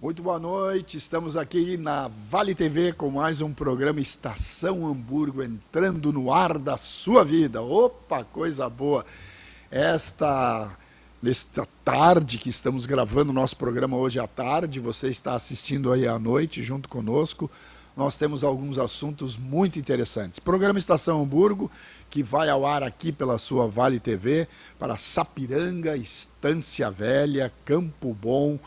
Muito boa noite, estamos aqui na Vale TV com mais um programa Estação Hamburgo, entrando no ar da sua vida. Opa, coisa boa! Nesta tarde que estamos gravando o nosso programa hoje à tarde, você está assistindo aí à noite junto conosco, nós temos alguns assuntos muito interessantes. Programa Estação Hamburgo, que vai ao ar aqui pela sua Vale TV, para Sapiranga, Estância Velha, Campo Bom,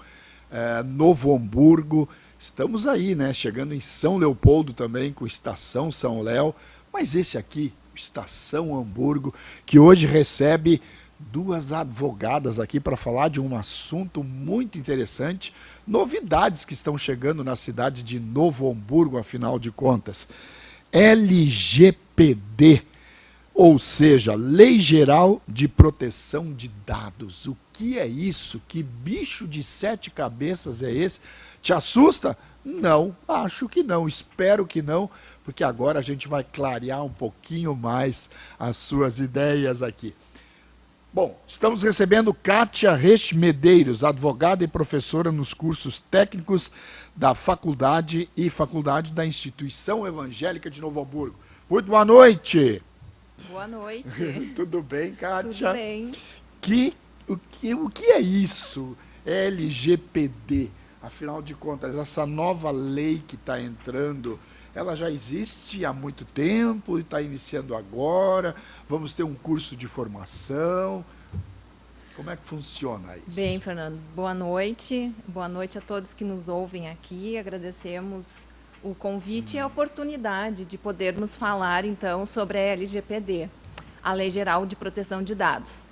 Novo Hamburgo, estamos aí, né? Chegando em São Leopoldo também, com Estação São Léo, mas esse aqui, Estação Hamburgo, que hoje recebe duas advogadas aqui para falar de um assunto muito interessante, novidades que estão chegando na cidade de Novo Hamburgo, afinal de contas. LGPD, ou seja, Lei Geral de Proteção de Dados. O que é isso? Que bicho de 7 cabeças é esse? Te assusta? Não, acho que não, espero que não, porque agora a gente vai clarear um pouquinho mais as suas ideias aqui. Bom, estamos recebendo Kátia Resch Medeiros, advogada e professora nos cursos técnicos da faculdade da Instituição Evangélica de Novo Hamburgo. Muito boa noite! Boa noite. Tudo bem, Kátia? Tudo bem. O que é isso, LGPD? Afinal de contas, essa nova lei que está entrando, ela já existe há muito tempo e está iniciando agora? Vamos ter um curso de formação? Como é que funciona isso? Bem, Fernando, boa noite. Boa noite a todos que nos ouvem aqui. Agradecemos o convite e a oportunidade de podermos falar, então, sobre a LGPD, a Lei Geral de Proteção de Dados.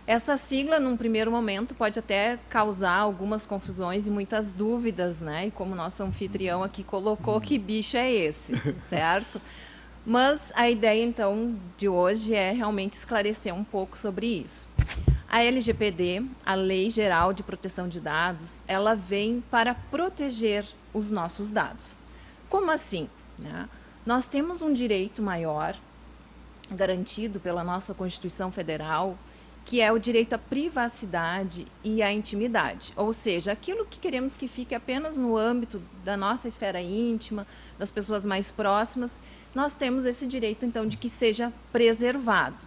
Essa sigla, num primeiro momento, pode até causar algumas confusões e muitas dúvidas, né? E como nosso anfitrião aqui colocou, que bicho é esse, certo? Mas a ideia, então, de hoje é realmente esclarecer um pouco sobre isso. A LGPD, a Lei Geral de Proteção de Dados, ela vem para proteger os nossos dados. Como assim? Né? Nós temos um direito maior, garantido pela nossa Constituição Federal, que é o direito à privacidade e à intimidade. Ou seja, aquilo que queremos que fique apenas no âmbito da nossa esfera íntima, das pessoas mais próximas, nós temos esse direito, então, de que seja preservado.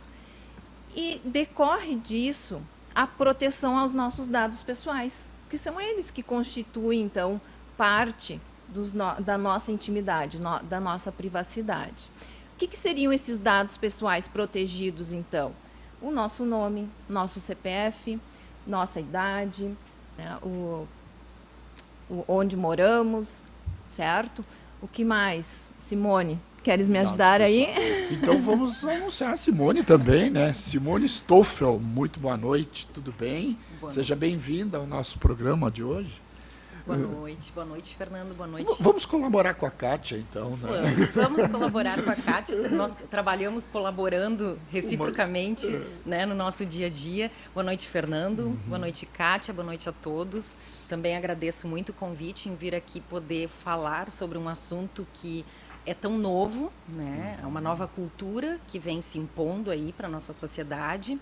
E decorre disso a proteção aos nossos dados pessoais, porque são eles que constituem, então, parte da nossa intimidade, da nossa privacidade. O que seriam esses dados pessoais protegidos, então? O nosso nome, nosso CPF, nossa idade, né, onde moramos, certo? O que mais? Simone, queres me ajudar aí? Então vamos anunciar a Simone também, né? Simone Stoffel, muito boa noite, tudo bem? Seja bem-vinda ao nosso programa de hoje. Boa noite, Fernando, boa noite. Vamos colaborar com a Kátia, então, né? Vamos colaborar com a Kátia, nós trabalhamos colaborando reciprocamente, né, no nosso dia a dia. Boa noite, Fernando, boa noite, Kátia, boa noite a todos. Também agradeço muito o convite em vir aqui poder falar sobre um assunto que é tão novo, né? É uma nova cultura que vem se impondo aí para a nossa sociedade.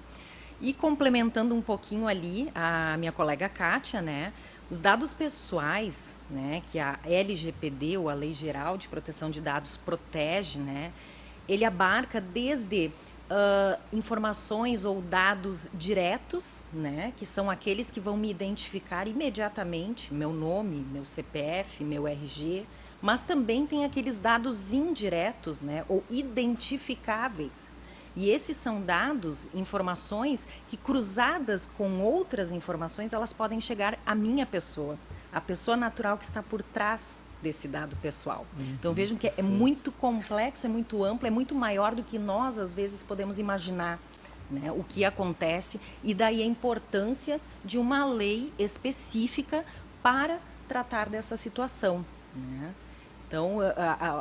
E complementando um pouquinho ali a minha colega Kátia, né? Os dados pessoais, né, que a LGPD, ou a Lei Geral de Proteção de Dados, protege, né, ele abarca desde informações ou dados diretos, né, que são aqueles que vão me identificar imediatamente, meu nome, meu CPF, meu RG, mas também tem aqueles dados indiretos, né, ou identificáveis. E esses são dados, informações que, cruzadas com outras informações, elas podem chegar à minha pessoa, a pessoa natural que está por trás desse dado pessoal. Então vejam que é muito complexo, é muito amplo, é muito maior do que nós, às vezes, podemos imaginar, né, o que acontece, e daí a importância de uma lei específica para tratar dessa situação, né? Então,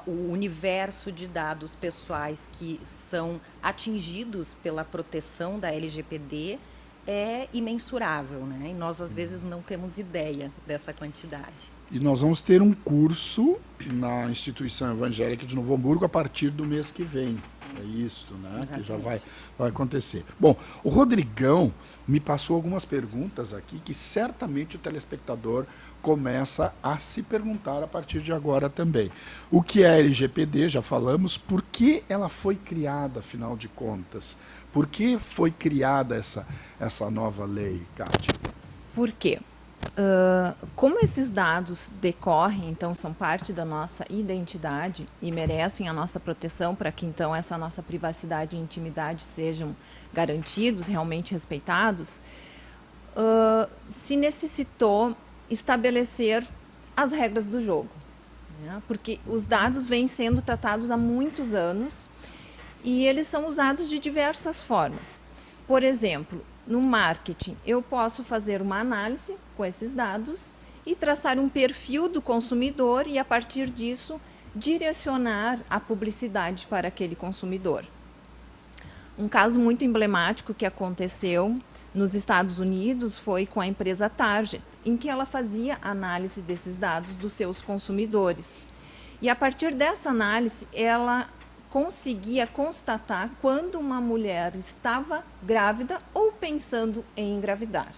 o universo de dados pessoais que são atingidos pela proteção da LGPD é imensurável, né? E nós, às vezes, não temos ideia dessa quantidade. E nós vamos ter um curso na Instituição Evangélica de Novo Hamburgo a partir do mês que vem. É isso, né? Exatamente. Que já vai acontecer. Bom, o Rodrigão me passou algumas perguntas aqui que certamente o telespectador começa a se perguntar a partir de agora também. O que é a LGPD? Já falamos. Por que ela foi criada, afinal de contas? Por que foi criada essa nova lei, Kátia? Por quê? Como esses dados decorrem, então são parte da nossa identidade e merecem a nossa proteção para que então essa nossa privacidade e intimidade sejam garantidos, realmente respeitados, se necessitou estabelecer as regras do jogo, né? Porque os dados vêm sendo tratados há muitos anos e eles são usados de diversas formas. Por exemplo, no marketing, eu posso fazer uma análise com esses dados e traçar um perfil do consumidor e, a partir disso, direcionar a publicidade para aquele consumidor. Um caso muito emblemático que aconteceu nos Estados Unidos foi com a empresa Target, em que ela fazia análise desses dados dos seus consumidores. E, a partir dessa análise, ela conseguia constatar quando uma mulher estava grávida ou pensando em engravidar.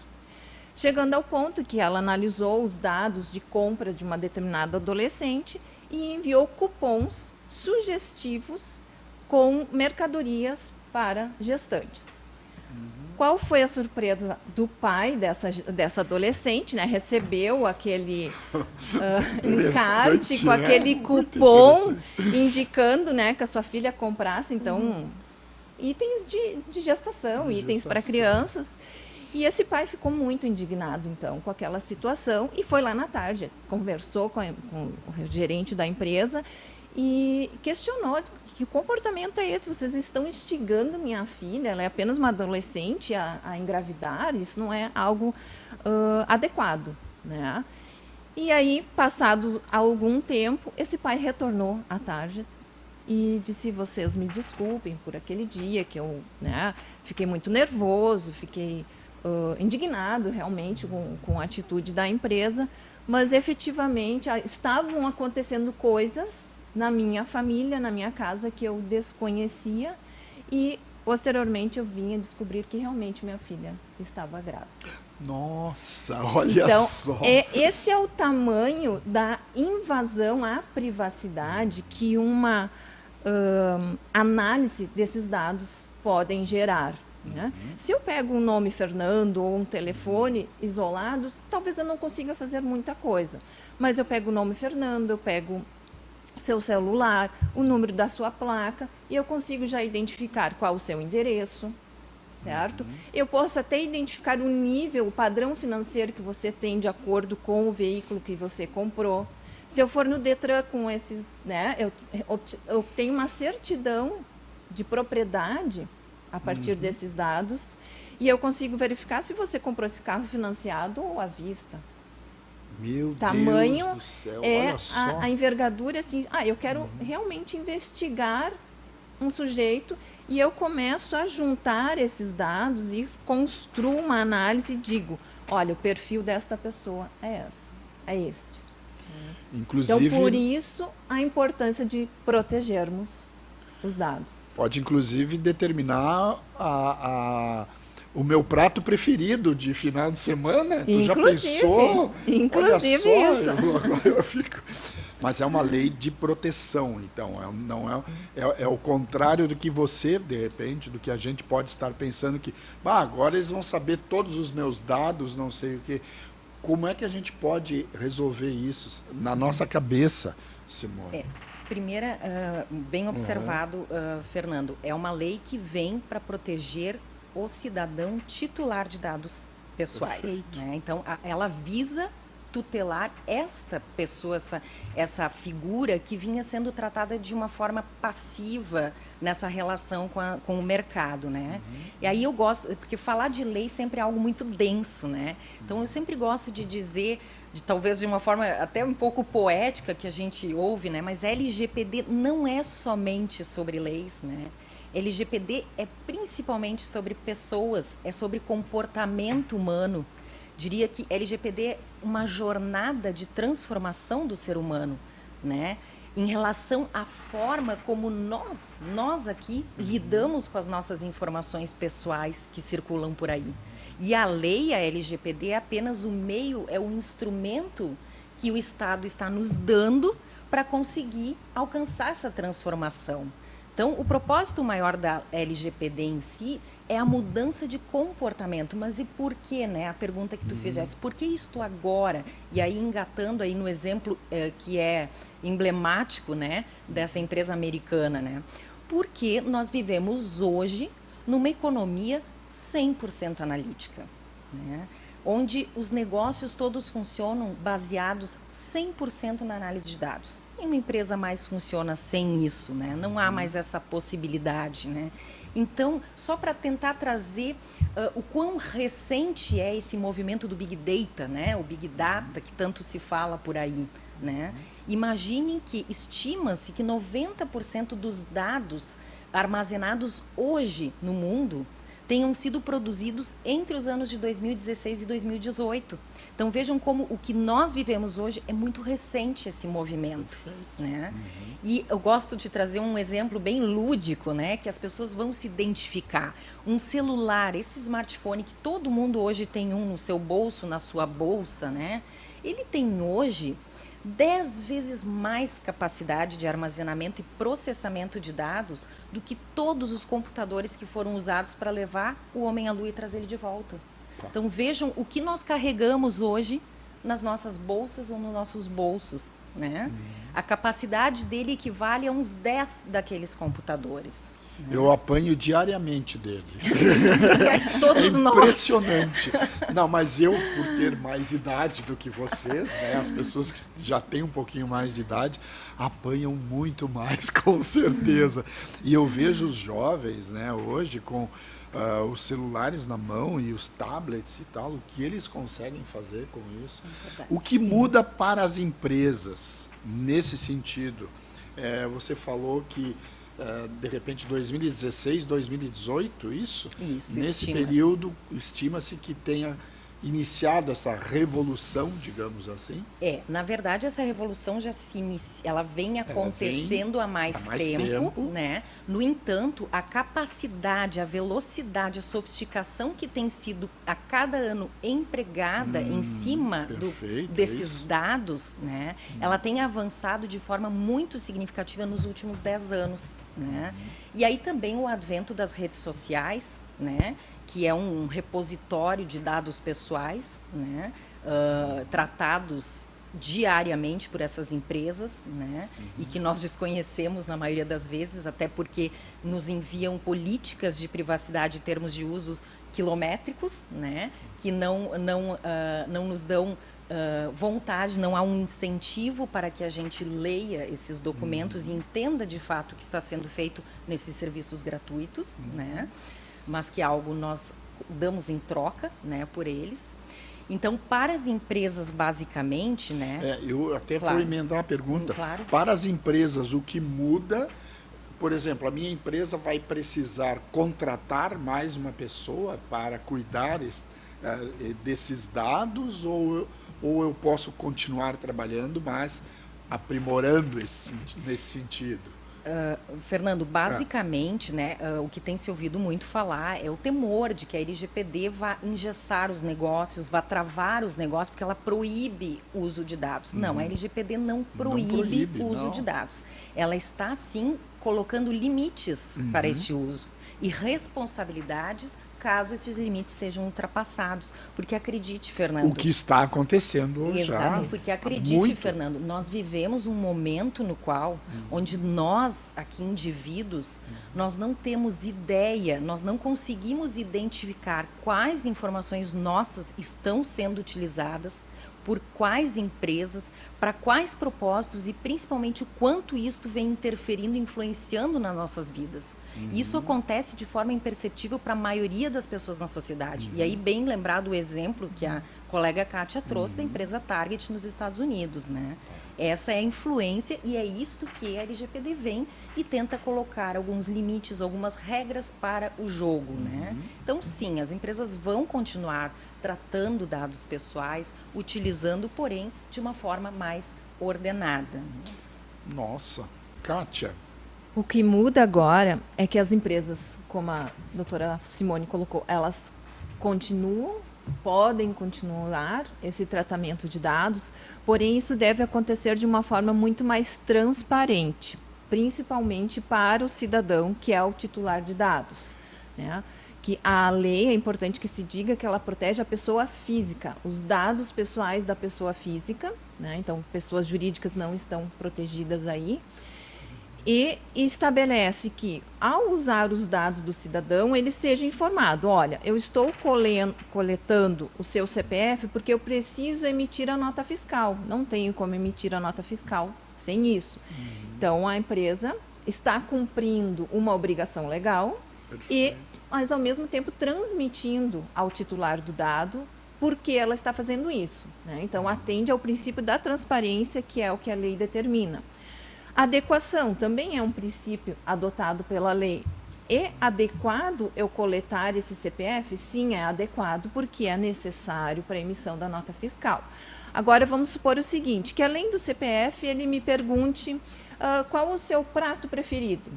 Chegando ao ponto que ela analisou os dados de compra de uma determinada adolescente e enviou cupons sugestivos com mercadorias para gestantes. Qual foi a surpresa do pai dessa adolescente, né? Recebeu aquele encarte com aquele cupom indicando, né, que a sua filha comprasse, então, itens de gestação, itens para crianças. E esse pai ficou muito indignado, então, com aquela situação e foi lá na Target, conversou com o gerente da empresa e questionou que comportamento é esse? Vocês estão instigando minha filha, ela é apenas uma adolescente a engravidar, isso não é algo adequado, né? E aí, passado algum tempo, esse pai retornou à Target e disse: vocês me desculpem por aquele dia que eu, né, fiquei muito nervoso, fiquei indignado realmente com a atitude da empresa, mas efetivamente estavam acontecendo coisas na minha família, na minha casa, que eu desconhecia e posteriormente eu vinha descobrir que realmente minha filha estava grávida. Nossa, olha então, só! Esse é o tamanho da invasão à privacidade que uma análise desses dados podem gerar. Né? Se eu pego um nome Fernando ou um telefone isolados, talvez eu não consiga fazer muita coisa. Mas eu pego o nome Fernando, eu pego seu celular, o número da sua placa, e eu consigo já identificar qual o seu endereço, certo? Eu posso até identificar o nível, o padrão financeiro que você tem de acordo com o veículo que você comprou. Se eu for no Detran com esses, né, eu tenho uma certidão de propriedade a partir desses dados, e eu consigo verificar se você comprou esse carro financiado ou à vista. Meu Tamanho Deus do céu, é olha só. a envergadura, assim, eu quero realmente investigar um sujeito e eu começo a juntar esses dados e construo uma análise e digo, olha, o perfil desta pessoa é este. Inclusive, Então, por isso, a importância de protegermos os dados. Pode, inclusive, determinar o meu prato preferido de final de semana. Tu já pensou? Inclusive olha só, isso. Agora eu fico... Mas é uma lei de proteção, então. Não é o contrário do que você, de repente, do que a gente pode estar pensando que agora eles vão saber todos os meus dados, não sei o quê. Como é que a gente pode resolver isso na nossa cabeça, Simone? Primeira, bem observado, Fernando, é uma lei que vem para proteger o cidadão titular de dados pessoais. Né? Então, ela visa tutelar esta pessoa, essa figura que vinha sendo tratada de uma forma passiva nessa relação com o mercado, né? E aí eu gosto, porque falar de lei sempre é algo muito denso, né? Então eu sempre gosto de dizer talvez de uma forma até um pouco poética que a gente ouve, né? Mas LGPD não é somente sobre leis, né? LGPD é principalmente sobre pessoas, é sobre comportamento humano. Diria que LGPD é uma jornada de transformação do ser humano, né? Em relação à forma como nós aqui lidamos com as nossas informações pessoais que circulam por aí. E a lei, a LGPD, é apenas o meio, é o instrumento que o Estado está nos dando para conseguir alcançar essa transformação. Então, o propósito maior da LGPD em si é a mudança de comportamento. Mas e por quê, né? A pergunta que tu fizeste, por que isto agora? E aí, engatando aí no exemplo que é emblemático, né, dessa empresa americana, né? Porque nós vivemos hoje numa economia 100% analítica, né? Onde os negócios todos funcionam baseados 100% na análise de dados. Nenhuma empresa mais funciona sem isso, né? Não há mais essa possibilidade, né? Então, só para tentar trazer o quão recente é esse movimento do Big Data, né? O Big Data que tanto se fala por aí, né? Imaginem que estima-se que 90% dos dados armazenados hoje no mundo tenham sido produzidos entre os anos de 2016 e 2018. Então vejam como o que nós vivemos hoje é muito recente esse movimento, né? E eu gosto de trazer um exemplo bem lúdico, né, que as pessoas vão se identificar. Um celular, esse smartphone que todo mundo hoje tem um no seu bolso, na sua bolsa, né? Ele tem hoje 10 vezes mais capacidade de armazenamento e processamento de dados do que todos os computadores que foram usados para levar o homem à Lua e trazer ele de volta. Então vejam o que nós carregamos hoje nas nossas bolsas ou nos nossos bolsos, né? A capacidade dele equivale a uns 10 daqueles computadores. Eu apanho diariamente dele. Todos nós. Impressionante. Não, mas eu, por ter mais idade do que vocês, né, as pessoas que já têm um pouquinho mais de idade, apanham muito mais, com certeza. E eu vejo os jovens, né, hoje com os celulares na mão e os tablets e tal, o que eles conseguem fazer com isso. O que muda para as empresas nesse sentido? Você falou que de repente 2016, 2018, isso? Isso, nesse período, estima-se que tenha iniciado essa revolução, digamos assim? Na verdade, essa revolução já se inicia, ela vem acontecendo há mais tempo, né? No entanto, a capacidade, a velocidade, a sofisticação que tem sido a cada ano empregada em cima desses dados, né? Ela tem avançado de forma muito significativa nos últimos 10 anos, né? E aí também o advento das redes sociais, né? Que é um repositório de dados pessoais, né? Tratados diariamente por essas empresas, né? E que nós desconhecemos na maioria das vezes, até porque nos enviam políticas de privacidade em termos de usos quilométricos, né? Que não nos dão vontade, não há um incentivo para que a gente leia esses documentos e entenda de fato o que está sendo feito nesses serviços gratuitos, né? Mas que algo nós damos em troca, né, por eles. Então, para as empresas, basicamente, né... eu até vou emendar a pergunta. Claro. Para as empresas, o que muda... Por exemplo, a minha empresa vai precisar contratar mais uma pessoa para cuidar desses dados ou eu posso continuar trabalhando, mas aprimorando nesse sentido? Fernando, basicamente, né, o que tem se ouvido muito falar é o temor de que a LGPD vá engessar os negócios, vá travar os negócios, porque ela proíbe o uso de dados. Não, a LGPD não proíbe o uso de dados. Ela está, sim, colocando limites para esse uso e responsabilidades caso esses limites sejam ultrapassados. Porque acredite, Fernando... O que está acontecendo já. Exato, porque acredite, Fernando, nós vivemos um momento no qual, onde nós, aqui indivíduos, nós não temos ideia, nós não conseguimos identificar quais informações nossas estão sendo utilizadas, por quais empresas, para quais propósitos e principalmente o quanto isto vem interferindo, influenciando nas nossas vidas. Isso acontece de forma imperceptível para a maioria das pessoas na sociedade. E aí, bem lembrado o exemplo que a colega Kátia trouxe da empresa Target nos Estados Unidos, né? Essa é a influência e é isto que a LGPD vem e tenta colocar alguns limites, algumas regras para o jogo, né? Então, sim, as empresas vão continuar tratando dados pessoais, utilizando, porém, de uma forma mais ordenada. Nossa, Kátia. O que muda agora é que as empresas, como a doutora Simone colocou, elas podem continuar esse tratamento de dados, porém isso deve acontecer de uma forma muito mais transparente, principalmente para o cidadão, que é o titular de dados, né? Que a lei, é importante que se diga que ela protege a pessoa física, os dados pessoais da pessoa física, né? Então, pessoas jurídicas não estão protegidas aí. E estabelece que, ao usar os dados do cidadão, ele seja informado: olha, eu estou coletando o seu CPF porque eu preciso emitir a nota fiscal. Não tenho como emitir a nota fiscal sem isso. Então, a empresa está cumprindo uma obrigação legal, mas, ao mesmo tempo, transmitindo ao titular do dado porque ela está fazendo isso, né? Então, atende ao princípio da transparência, que é o que a lei determina. Adequação também é um princípio adotado pela lei. É adequado eu coletar esse CPF? Sim, é adequado, porque é necessário para a emissão da nota fiscal. Agora, vamos supor o seguinte, que além do CPF, ele me pergunte qual o seu prato preferido.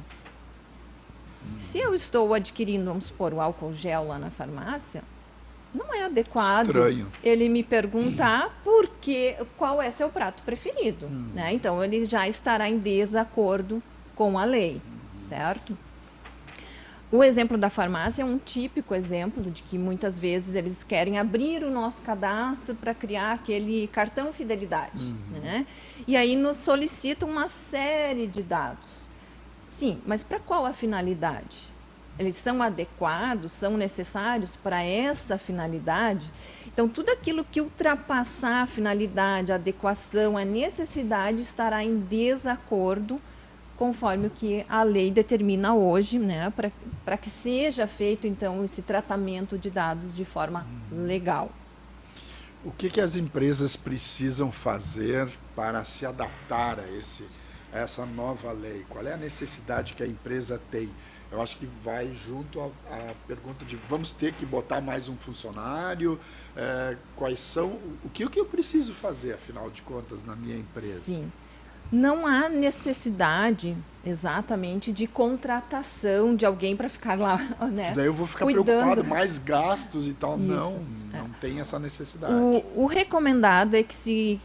Se eu estou adquirindo, vamos supor, o álcool gel lá na farmácia, não é adequado ele me perguntar qual é seu prato preferido, né? Então, ele já estará em desacordo com a lei, certo? O exemplo da farmácia é um típico exemplo de que muitas vezes eles querem abrir o nosso cadastro para criar aquele cartão fidelidade, né? E aí nos solicitam uma série de dados. Sim, mas para qual a finalidade? Eles são adequados, são necessários para essa finalidade? Então, tudo aquilo que ultrapassar a finalidade, a adequação, a necessidade estará em desacordo conforme o que a lei determina hoje, né, para que seja feito, então, esse tratamento de dados de forma legal. O que as empresas precisam fazer para se adaptar a essa nova lei? Qual é a necessidade que a empresa tem? Eu acho que vai junto à pergunta de vamos ter que botar mais um funcionário, o que eu preciso fazer, afinal de contas, na minha empresa? Sim. Não há necessidade exatamente de contratação de alguém para ficar lá, né? Daí eu vou ficar preocupado, mais gastos e tal. Isso. Não tem essa necessidade. O recomendado é que se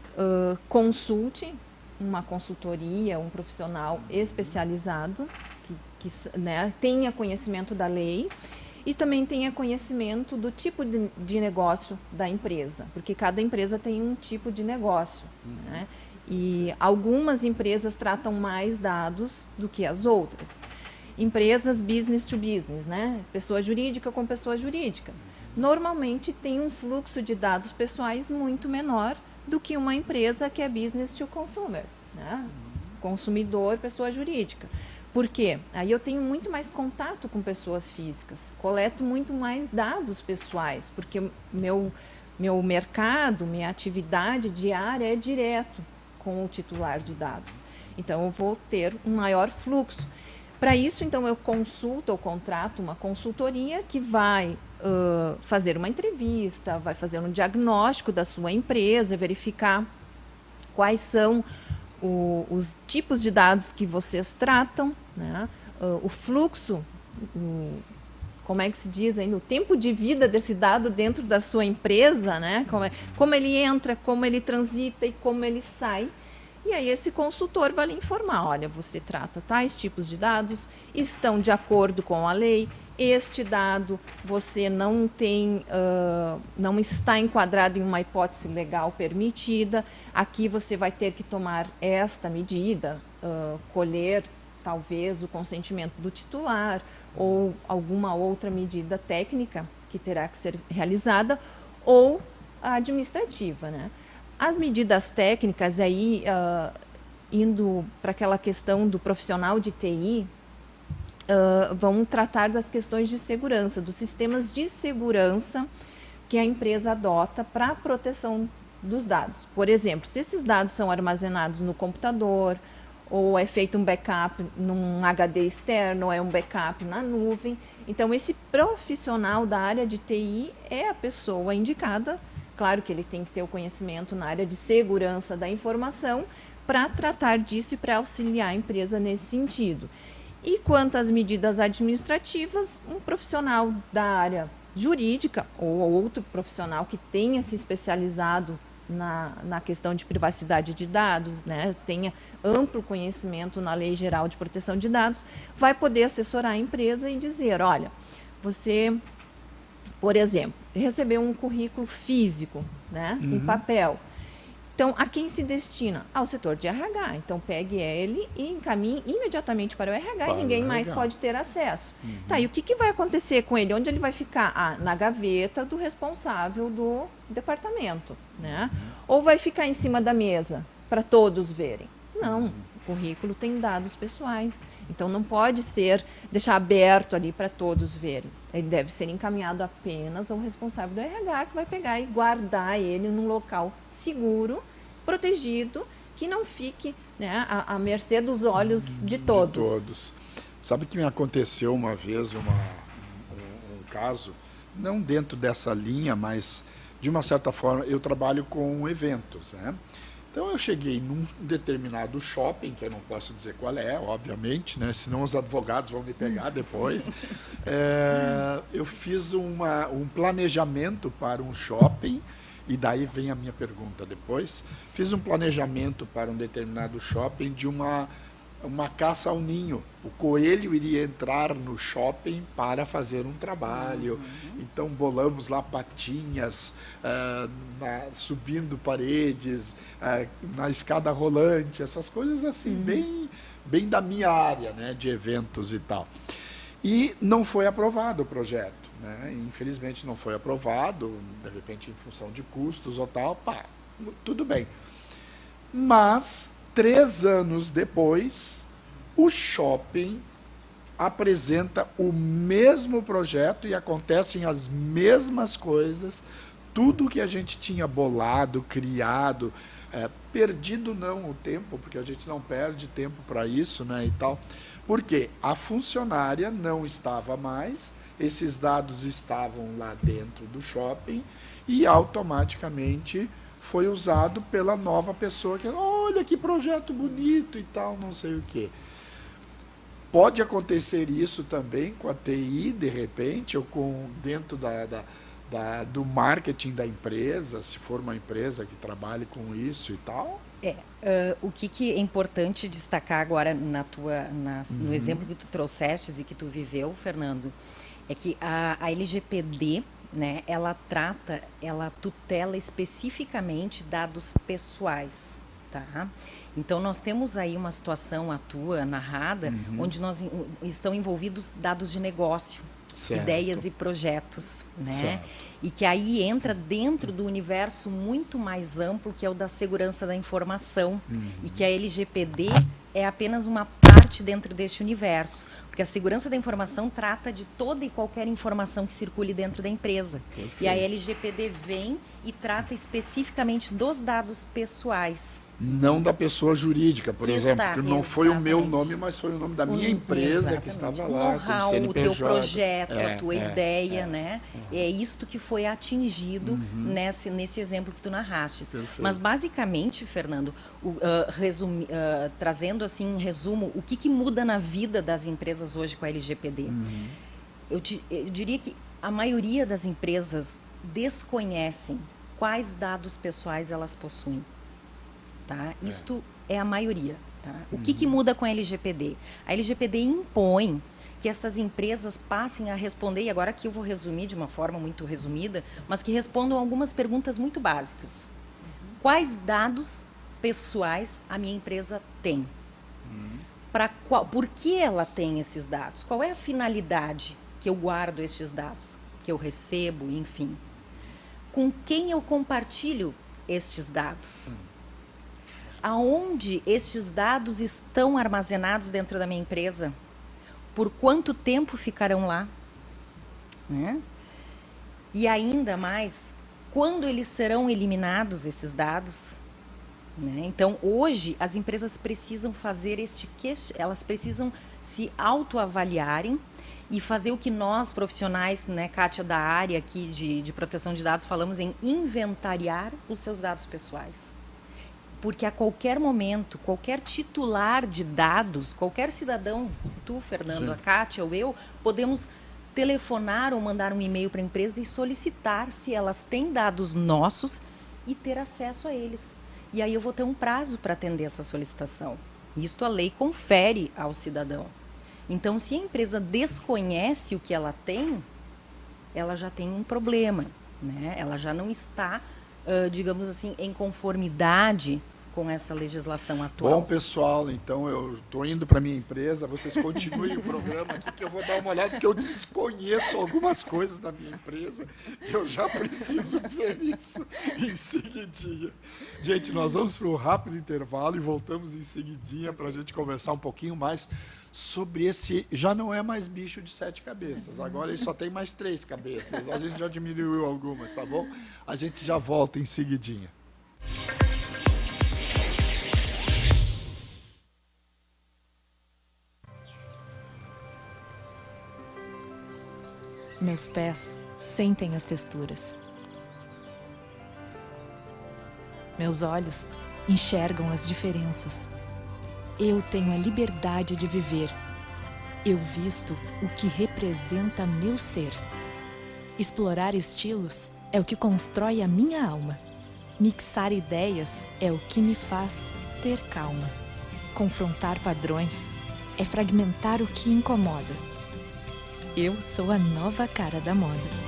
consulte uma consultoria, um profissional especializado, que né, tenha conhecimento da lei e também tenha conhecimento do tipo de negócio da empresa, porque cada empresa tem um tipo de negócio, né? E algumas empresas tratam mais dados do que as outras. Empresas business to business, né? Pessoa jurídica com pessoa jurídica, normalmente tem um fluxo de dados pessoais muito menor do que uma empresa que é business to consumer, né? Consumidor, pessoa jurídica. Por quê? Aí eu tenho muito mais contato com pessoas físicas, coleto muito mais dados pessoais, porque meu mercado, minha atividade diária é direto com o titular de dados. Então, eu vou ter um maior fluxo. Para isso, então, eu consulto ou contrato uma consultoria que vai fazer uma entrevista, vai fazer um diagnóstico da sua empresa, verificar quais são os tipos de dados que vocês tratam, né? O fluxo, como é que se diz ainda, o tempo de vida desse dado dentro da sua empresa, né? Como ele entra, como ele transita e como ele sai. E aí esse consultor vai lhe informar: olha, você trata tais tipos de dados, estão de acordo com a lei, este dado você não está enquadrado em uma hipótese legal permitida, aqui você vai ter que tomar esta medida, colher talvez o consentimento do titular ou alguma outra medida técnica que terá que ser realizada ou administrativa, né? As medidas técnicas, aí, indo para aquela questão do profissional de TI, vão tratar das questões de segurança, dos sistemas de segurança que a empresa adota para a proteção dos dados. Por exemplo, se esses dados são armazenados no computador, ou é feito um backup num HD externo, ou é um backup na nuvem. Então, esse profissional da área de TI é a pessoa indicada. Claro que ele tem que ter o conhecimento na área de segurança da informação para tratar disso e para auxiliar a empresa nesse sentido. E quanto às medidas administrativas, um profissional da área jurídica ou outro profissional que tenha se especializado na questão de privacidade de dados, né, tenha amplo conhecimento na Lei Geral de Proteção de Dados, vai poder assessorar a empresa e dizer, olha, você, por exemplo, recebeu um currículo físico, né, em papel. Então, a quem se destina? Ao setor de RH. Então, pegue ele e encaminhe imediatamente para o RH e ninguém mais pode ter acesso. Tá, e o que vai acontecer com ele? Onde ele vai ficar? Na gaveta do responsável do departamento, né? Ou vai ficar em cima da mesa para todos verem? Não, o currículo tem dados pessoais. Então, não pode deixar aberto ali para todos verem. Ele deve ser encaminhado apenas ao responsável do RH, que vai pegar e guardar ele num local seguro, protegido, que não fique, né, à mercê dos olhos de todos. De todos. Sabe que me aconteceu uma vez um caso, não dentro dessa linha, mas de uma certa forma eu trabalho com eventos, né? Então eu cheguei num determinado shopping, que eu não posso dizer qual é, obviamente, né? Senão os advogados vão me pegar depois. Eu fiz um planejamento para um shopping, e daí vem a minha pergunta depois. Fiz um planejamento para um determinado shopping de uma caça ao ninho. O coelho iria entrar no shopping para fazer um trabalho. Então bolamos lá patinhas, subindo paredes, na escada rolante, essas coisas assim, bem da minha área, né, de eventos e tal. E não foi aprovado o projeto, né? Infelizmente não foi aprovado, de repente em função de custos ou tal, tudo bem. Mas 3 anos depois, o shopping apresenta o mesmo projeto e acontecem as mesmas coisas, tudo que a gente tinha bolado, criado, perdido não o tempo, porque a gente não perde tempo para isso, né, e tal, porque a funcionária não estava mais, esses dados estavam lá dentro do shopping e automaticamente foi usado pela nova pessoa que, olha que projeto bonito e tal, não sei o quê. Pode acontecer isso também com a TI, de repente, ou dentro do marketing da empresa, se for uma empresa que trabalhe com isso e tal? O que é importante destacar agora no exemplo que tu trouxeste e que tu viveu, Fernando, é que a LGPD, né, ela tutela especificamente dados pessoais, tá? Então, nós temos aí uma situação narrada, onde estão envolvidos dados de negócio, certo, ideias e projetos, né? Certo. E que aí entra dentro do universo muito mais amplo, que é o da segurança da informação, e que a LGPD é apenas uma parte dentro deste universo. Porque a segurança da informação trata de toda e qualquer informação que circule dentro da empresa. Perfeito. E a LGPD vem e trata especificamente dos dados pessoais. Não da pessoa jurídica, por exemplo, que não foi o meu nome, mas foi o nome da minha empresa que estava lá. O teu projeto, a tua ideia, né? É isto que foi atingido nesse exemplo que tu narraste. Perfeito. Mas basicamente, Fernando, trazendo assim em resumo, o que muda na vida das empresas hoje com a LGPD? Eu diria que a maioria das empresas desconhecem quais dados pessoais elas possuem. Tá? Isto é a maioria. Tá? O que muda com a LGPD? A LGPD impõe que estas empresas passem a responder, e agora aqui eu vou resumir de uma forma muito resumida, mas que respondam algumas perguntas muito básicas. Quais dados pessoais a minha empresa tem? Por que ela tem esses dados? Qual é a finalidade que eu guardo estes dados? Que eu recebo, enfim. Com quem eu compartilho estes dados? Aonde estes dados estão armazenados dentro da minha empresa? Por quanto tempo ficarão lá? Né? E ainda mais, quando eles serão eliminados, esses dados? Né? Então, hoje, as empresas precisam fazer elas precisam se autoavaliarem e fazer o que nós, profissionais, né, Kátia, da área aqui de proteção de dados, falamos em inventariar os seus dados pessoais. Porque a qualquer momento, qualquer titular de dados, qualquer cidadão, tu, Fernando, Sim. a Kátia ou eu, podemos telefonar ou mandar um e-mail para a empresa e solicitar se elas têm dados nossos e ter acesso a eles. E aí eu vou ter um prazo para atender essa solicitação. Isto a lei confere ao cidadão. Então, se a empresa desconhece o que ela tem, ela já tem um problema, né? Ela já não está, digamos assim, em conformidade com essa legislação atual. Bom, pessoal, então eu estou indo para minha empresa, vocês continuem o programa aqui que eu vou dar uma olhada, porque eu desconheço algumas coisas da minha empresa e eu já preciso ver isso em seguidinha. Gente, nós vamos para um rápido intervalo e voltamos em seguidinha para a gente conversar um pouquinho mais sobre esse... Já não é mais bicho de 7 cabeças, agora ele só tem mais 3 cabeças. A gente já diminuiu algumas, tá bom? A gente já volta em seguidinha. Meus pés sentem as texturas. Meus olhos enxergam as diferenças. Eu tenho a liberdade de viver. Eu visto o que representa meu ser. Explorar estilos é o que constrói a minha alma. Mixar ideias é o que me faz ter calma. Confrontar padrões é fragmentar o que incomoda. Eu sou a nova cara da moda.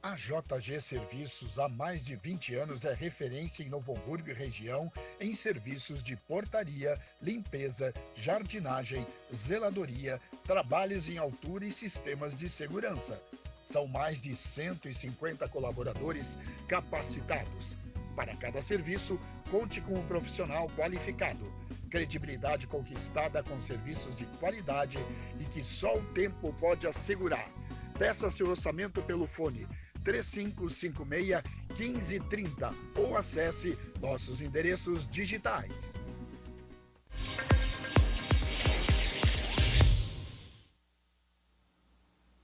A JG Serviços há mais de 20 anos é referência em Novo Hamburgo e região em serviços de portaria, limpeza, jardinagem, zeladoria, trabalhos em altura e sistemas de segurança. São mais de 150 colaboradores capacitados. Para cada serviço, conte com um profissional qualificado. Credibilidade conquistada com serviços de qualidade e que só o tempo pode assegurar. Peça seu orçamento pelo fone 3556-1530 ou acesse nossos endereços digitais.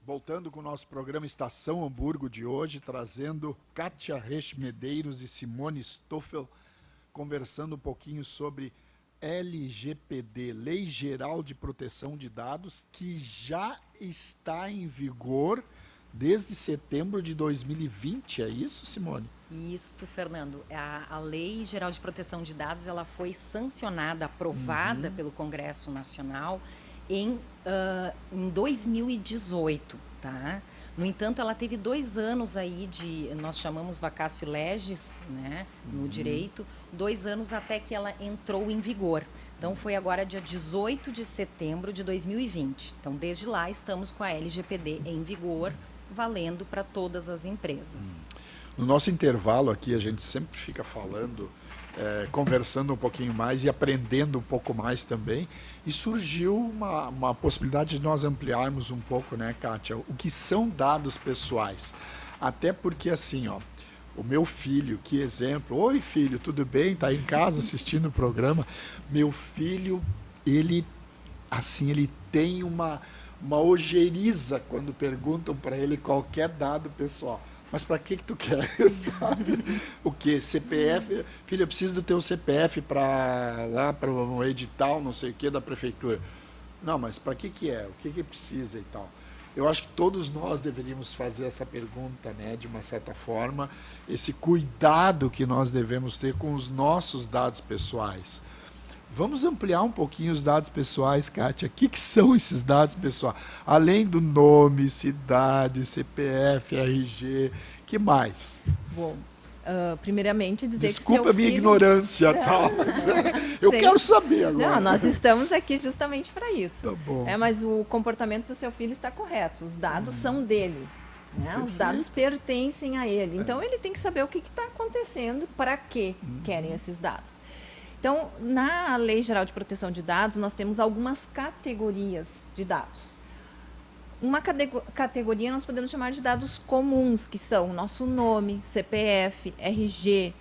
Voltando com o nosso programa Estação Hamburgo de hoje, trazendo Kátia Resch Medeiros e Simone Stoffel, conversando um pouquinho sobre LGPD, Lei Geral de Proteção de Dados, que já está em vigor desde setembro de 2020, é isso, Simone? Isso, Fernando. A Lei Geral de Proteção de Dados ela foi sancionada, aprovada pelo Congresso Nacional em 2018, tá? No entanto, ela teve 2 anos aí nós chamamos vacatio legis, né, no direito, 2 anos até que ela entrou em vigor. Então, foi agora dia 18 de setembro de 2020. Então, desde lá, estamos com a LGPD em vigor, valendo para todas as empresas. No nosso intervalo aqui, a gente sempre fica falando, conversando um pouquinho mais e aprendendo um pouco mais também. E surgiu uma possibilidade de nós ampliarmos um pouco, né, Kátia, o que são dados pessoais. Até porque, assim, ó, o meu filho, que exemplo. Oi, filho, tudo bem? Está em casa assistindo o programa. Meu filho, ele tem uma ojeriza quando perguntam para ele qualquer dado pessoal. Mas para que tu quer, sabe? O quê? CPF? Filho, eu preciso do teu CPF para um edital, não sei o quê, da prefeitura. Não, mas para que é? O que precisa e tal? Eu acho que todos nós deveríamos fazer essa pergunta, né, de uma certa forma, esse cuidado que nós devemos ter com os nossos dados pessoais. Vamos ampliar um pouquinho os dados pessoais, Kátia. O que são esses dados pessoais? Além do nome, cidade, CPF, RG, que mais? Bom, primeiramente dizer Desculpa que seu a minha filho... ignorância, tal. Eu Sim. quero saber agora. Não, nós estamos aqui justamente para isso. Tá bom. Mas o comportamento do seu filho está correto. Os dados são dele. Né? Os dados pertencem a ele. Então, ele tem que saber o que está acontecendo, para que querem esses dados. Então, na Lei Geral de Proteção de Dados, nós temos algumas categorias de dados. Uma categoria nós podemos chamar de dados comuns, que são nosso nome, CPF, RG,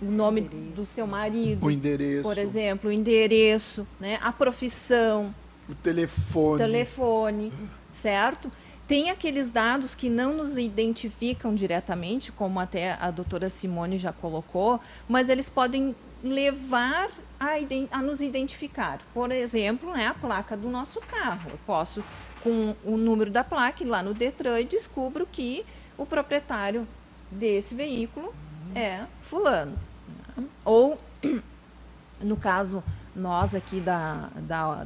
o nome do seu marido, O endereço. por exemplo, o endereço, né? A profissão, O telefone. certo? Tem aqueles dados que não nos identificam diretamente, como até a doutora Simone já colocou, mas eles podem levar a nos identificar. Por exemplo, né, a placa do nosso carro. Eu posso, com o número da placa, ir lá no Detran e descubro que o proprietário desse veículo é fulano. Ou, no caso, nós aqui da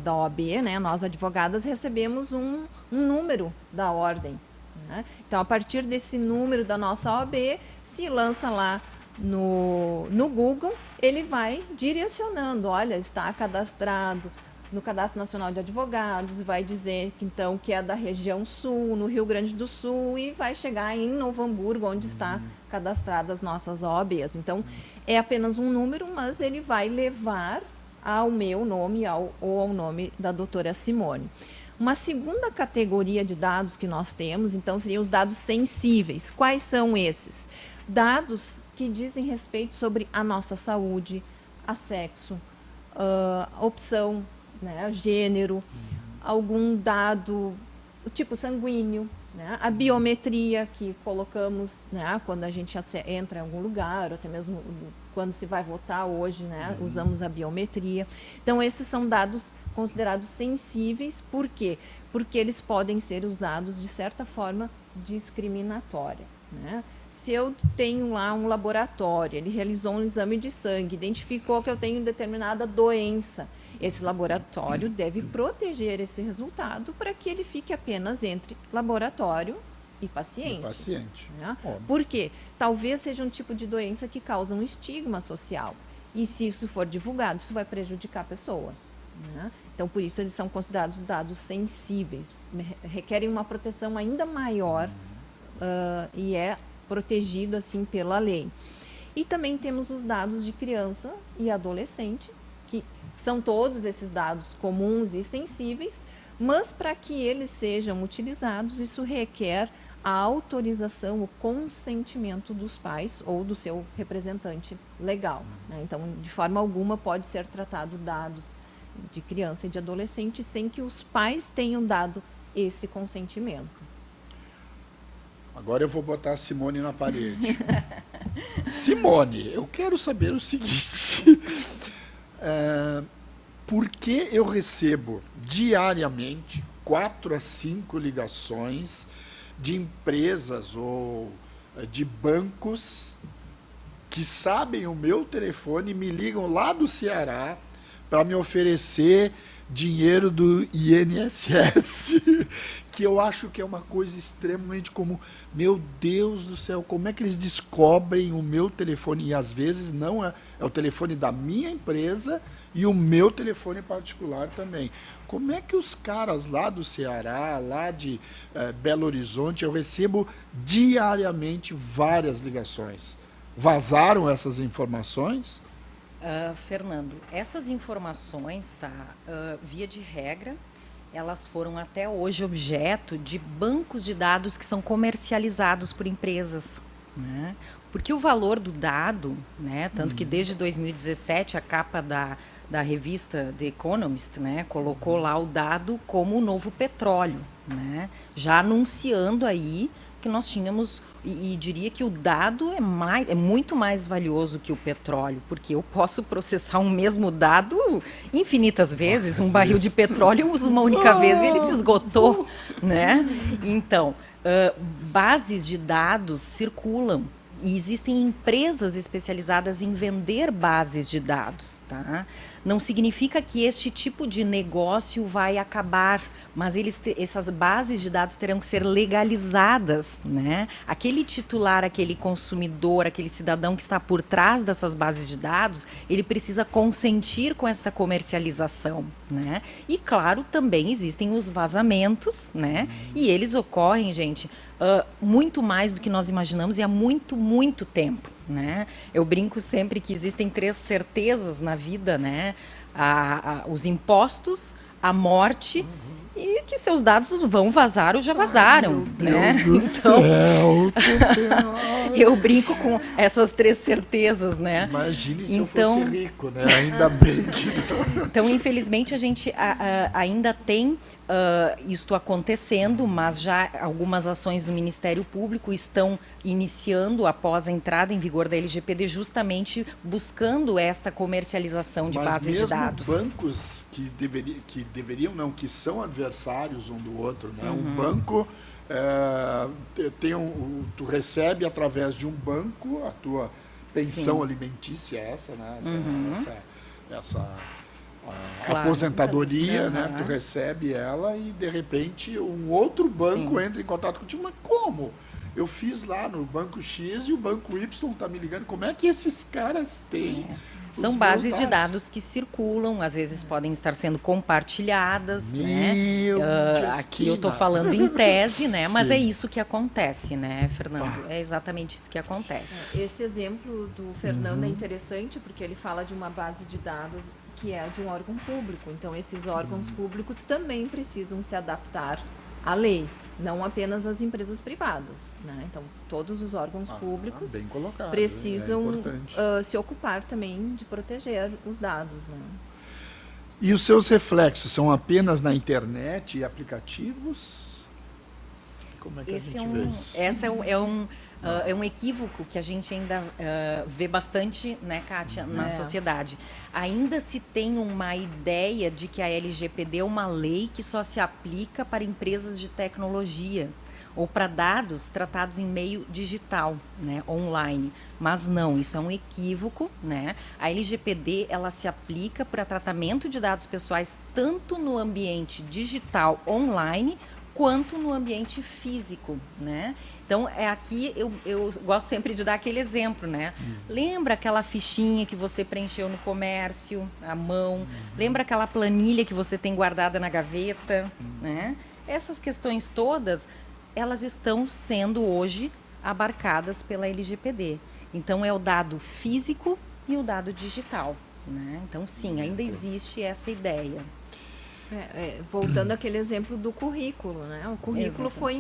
OAB, né, nós advogadas, recebemos um número da ordem. Né? Então, a partir desse número da nossa OAB, se lança lá no Google, ele vai direcionando, olha, está cadastrado no Cadastro Nacional de Advogados, vai dizer que, então, que é da região sul, no Rio Grande do Sul, e vai chegar em Novo Hamburgo, onde está cadastradas as nossas OABs. Então, é apenas um número, mas ele vai levar ao meu nome ou ao nome da doutora Simone. Uma segunda categoria de dados que nós temos, então, seriam os dados sensíveis. Quais são esses? Dados que dizem respeito sobre a nossa saúde, a sexo, opção, né, gênero, algum dado, o tipo sanguíneo, né, a biometria que colocamos, né, quando a gente entra em algum lugar, ou até mesmo quando se vai votar hoje, né, usamos a biometria. Então, esses são dados considerados sensíveis. Por quê? Porque eles podem ser usados, de certa forma, discriminatória. Né? Se eu tenho lá um laboratório, ele realizou um exame de sangue, identificou que eu tenho determinada doença, esse laboratório deve proteger esse resultado para que ele fique apenas entre laboratório e paciente. Né? Por quê? Talvez seja um tipo de doença que causa um estigma social. E se isso for divulgado, isso vai prejudicar a pessoa. Né? Então, por isso, eles são considerados dados sensíveis. Requerem uma proteção ainda maior e é protegido assim pela lei. E também temos os dados de criança e adolescente, que são todos esses dados comuns e sensíveis, mas para que eles sejam utilizados, isso requer a autorização, o consentimento dos pais ou do seu representante legal. Né? Então, de forma alguma, pode ser tratado dados de criança e de adolescente sem que os pais tenham dado esse consentimento. Agora eu vou botar a Simone na parede. Simone, eu quero saber o seguinte. Por que eu recebo diariamente 4 a 5 ligações de empresas ou de bancos que sabem o meu telefone e me ligam lá do Ceará para me oferecer dinheiro do INSS? que eu acho que é uma coisa extremamente comum. Meu Deus do céu, como é que eles descobrem o meu telefone? E às vezes não é o telefone da minha empresa e o meu telefone particular também. Como é que os caras lá do Ceará, lá de Belo Horizonte, eu recebo diariamente várias ligações? Vazaram essas informações? Fernando, essas informações, tá, via de regra, elas foram até hoje objeto de bancos de dados que são comercializados por empresas, né? Porque o valor do dado, né, tanto que desde 2017 a capa da revista The Economist, né, colocou lá o dado como o novo petróleo, né, já anunciando aí que nós tínhamos, e diria que o dado é muito mais valioso que o petróleo, porque eu posso processar um mesmo dado infinitas vezes. Um barril de petróleo eu uso uma única vez e ele se esgotou, né? Então, bases de dados circulam. E existem empresas especializadas em vender bases de dados, tá? Não significa que este tipo de negócio vai acabar, mas essas bases de dados terão que ser legalizadas, né? Aquele titular, aquele consumidor, aquele cidadão que está por trás dessas bases de dados, ele precisa consentir com essa comercialização, né? E claro, também existem os vazamentos, né? E eles ocorrem, gente, muito mais do que nós imaginamos e há muito, muito tempo, né? Eu brinco sempre que existem 3 certezas na vida, né? Os impostos, a morte e que seus dados vão vazar ou já vazaram, né? Então, eu brinco com essas 3 certezas, né? Imagine se eu fosse rico, né? Ainda bem que não. Então, infelizmente, a gente ainda tem isto acontecendo, mas já algumas ações do Ministério Público estão iniciando após a entrada em vigor da LGPD, justamente buscando esta comercialização de bases de dados. Mas mesmo bancos que são adversários um do outro, né? Um banco tu recebe através de um banco a tua pensão alimentícia, né? Claro. Aposentadoria, né? Tu recebe ela e de repente um outro banco entra em contato contigo. Mas como? Eu fiz lá no banco X e o banco Y está me ligando. Como é que esses caras têm? São bases de dados que circulam, às vezes podem estar sendo compartilhadas, né? Aqui eu estou falando em tese, né? Mas é isso que acontece, né, Fernando? É exatamente isso que acontece. Esse exemplo do Fernando é interessante porque ele fala de uma base de dados que é de um órgão público. Então, esses órgãos públicos também precisam se adaptar à lei, não apenas as empresas privadas, né? Então, todos os órgãos públicos precisam se ocupar também de proteger os dados, né? E os seus reflexos são apenas na internet e aplicativos? Como é que a gente vê isso? Esse é um equívoco que a gente ainda vê bastante, né, Kátia, na sociedade. Ainda se tem uma ideia de que a LGPD é uma lei que só se aplica para empresas de tecnologia ou para dados tratados em meio digital, né, online. Mas não, isso é um equívoco, né? A LGPD, ela se aplica para tratamento de dados pessoais tanto no ambiente digital online quanto no ambiente físico, né? Então, aqui eu gosto sempre de dar aquele exemplo, né? Lembra aquela fichinha que você preencheu no comércio, à mão? Lembra aquela planilha que você tem guardada na gaveta, né? Essas questões todas, elas estão sendo hoje abarcadas pela LGPD. Então, é o dado físico e o dado digital, né? Então, sim, ainda existe essa ideia. Voltando àquele exemplo do currículo, né? O currículo foi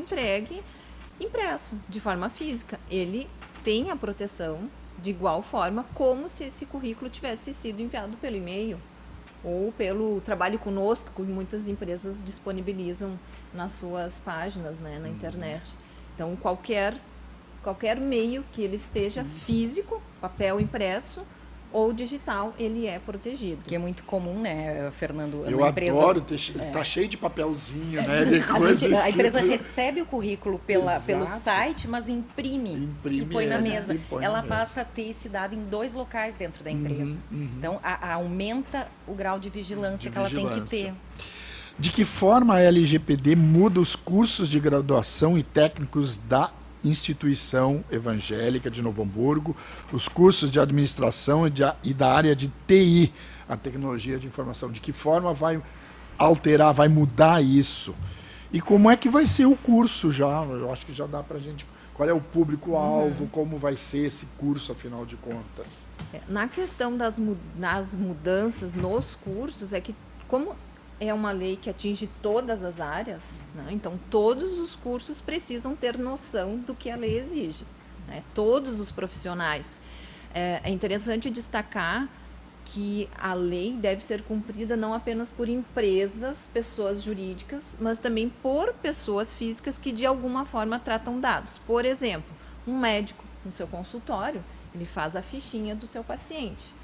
impresso de forma física. Ele tem a proteção de igual forma como se esse currículo tivesse sido enviado pelo e-mail ou pelo trabalho conosco, que muitas empresas disponibilizam nas suas páginas, né, na internet. Então, qualquer meio que ele esteja físico, papel impresso ou digital, ele é protegido. Que é muito comum, né, Fernando? Eu adoro, tá cheio de papelzinho, né? De a empresa recebe o currículo pelo site, mas imprime e põe na mesa. Ela passa a ter esse dado em 2 locais dentro da empresa. Então, aumenta o grau de vigilância que ela tem que ter. De que forma a LGPD muda os cursos de graduação e técnicos da instituição evangélica de Novo Hamburgo, os cursos de administração e da área de TI, a tecnologia de informação? De que forma vai alterar, vai mudar isso? E como é que vai ser o curso já? Eu acho que já dá para a gente... Qual é o público-alvo, como vai ser esse curso, afinal de contas? Na questão das mudanças nos cursos, é que como é uma lei que atinge todas as áreas, né? Então todos os cursos precisam ter noção do que a lei exige, né? Todos os profissionais. É interessante destacar que a lei deve ser cumprida não apenas por empresas, pessoas jurídicas, mas também por pessoas físicas que de alguma forma tratam dados. Por exemplo, um médico no seu consultório, ele faz a fichinha do seu paciente.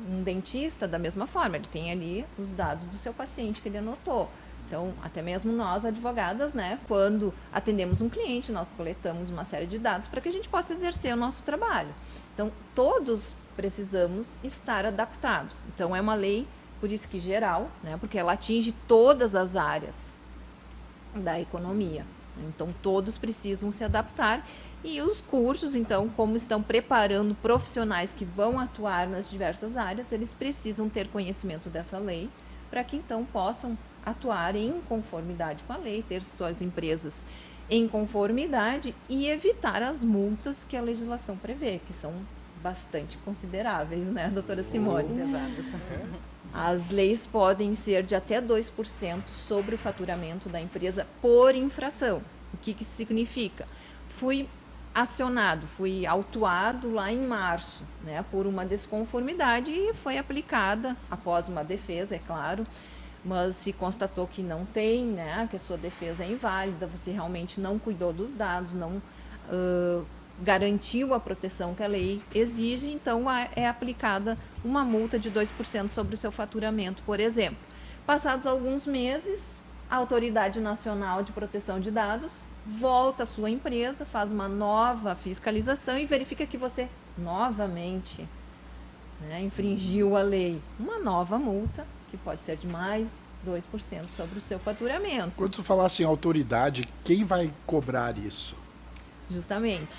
Um dentista, da mesma forma, ele tem ali os dados do seu paciente que ele anotou. Então, até mesmo nós, advogadas, né, quando atendemos um cliente, nós coletamos uma série de dados para que a gente possa exercer o nosso trabalho. Então, todos precisamos estar adaptados. Então, é uma lei, por isso que geral, né, porque ela atinge todas as áreas da economia. Então, todos precisam se adaptar. E os cursos, então, como estão preparando profissionais que vão atuar nas diversas áreas, eles precisam ter conhecimento dessa lei para que, então, possam atuar em conformidade com a lei, ter suas empresas em conformidade e evitar as multas que a legislação prevê, que são bastante consideráveis, né, doutora Simone? As leis podem ser de até 2% sobre o faturamento da empresa por infração. O que isso significa? Fui acionado, fui autuado lá em março, né, por uma desconformidade e foi aplicada, após uma defesa, é claro, mas se constatou que não tem, né, que a sua defesa é inválida, você realmente não cuidou dos dados, não garantiu a proteção que a lei exige, então é aplicada uma multa de 2% sobre o seu faturamento, por exemplo. Passados alguns meses, a Autoridade Nacional de Proteção de Dados volta à sua empresa, faz uma nova fiscalização e verifica que você novamente, né, infringiu a lei. Uma nova multa, que pode ser de mais 2% sobre o seu faturamento. Quando tu falasse em autoridade, quem vai cobrar isso? Justamente.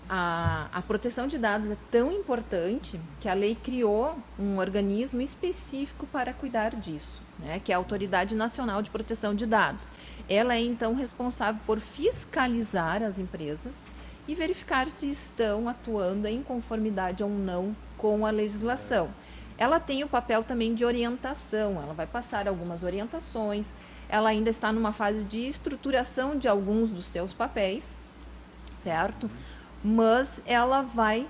A proteção de dados é tão importante que a lei criou um organismo específico para cuidar disso, né, que é a Autoridade Nacional de Proteção de Dados. Ela é, então, responsável por fiscalizar as empresas e verificar se estão atuando em conformidade ou não com a legislação. Ela tem o papel também de orientação, ela vai passar algumas orientações, ela ainda está numa fase de estruturação de alguns dos seus papéis, certo? Mas ela vai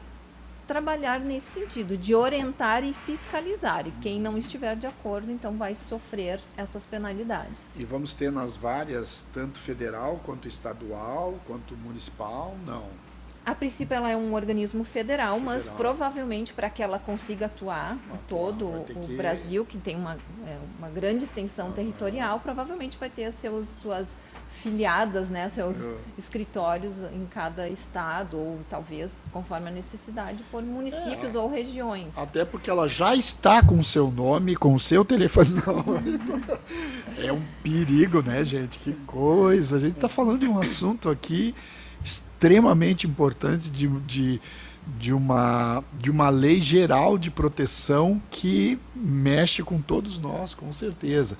trabalhar nesse sentido, de orientar e fiscalizar. E quem não estiver de acordo, então vai sofrer essas penalidades. E vamos ter nas várias, tanto federal, quanto estadual, quanto municipal? Não. A princípio ela é um organismo federal, mas provavelmente para que ela consiga atuar em todo o Brasil, que tem uma grande extensão territorial, provavelmente vai ter suas filiadas, né, seus escritórios em cada estado, ou talvez, conforme a necessidade, por municípios ou regiões. Até porque ela já está com o seu nome, com o seu telefone. Não. É um perigo, né, gente? Que coisa. A gente está falando de um assunto aqui extremamente importante de uma lei geral de proteção que mexe com todos nós, com certeza.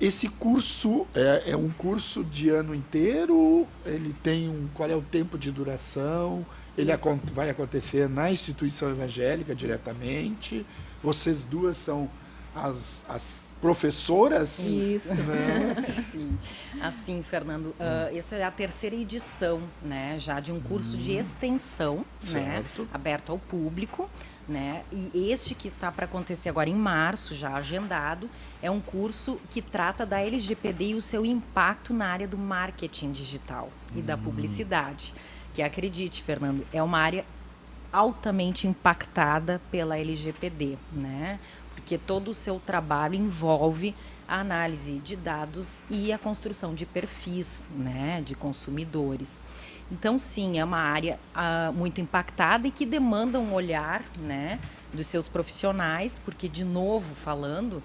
Esse curso é um curso de ano inteiro? Ele tem qual é o tempo de duração? Ele vai acontecer na instituição evangélica diretamente? Vocês duas são as professoras? Isso. Né? Sim. Assim, Fernando, essa é a terceira edição, né, já de um curso de extensão, né, aberto ao público, né, e este que está para acontecer agora em março, já agendado, é um curso que trata da LGPD e o seu impacto na área do marketing digital e da publicidade, que, acredite, Fernando, é uma área altamente impactada pela LGPD, né, porque todo o seu trabalho envolve a análise de dados e a construção de perfis, né, de consumidores. Então, sim, é uma área muito impactada e que demanda um olhar, né, dos seus profissionais, porque, de novo falando,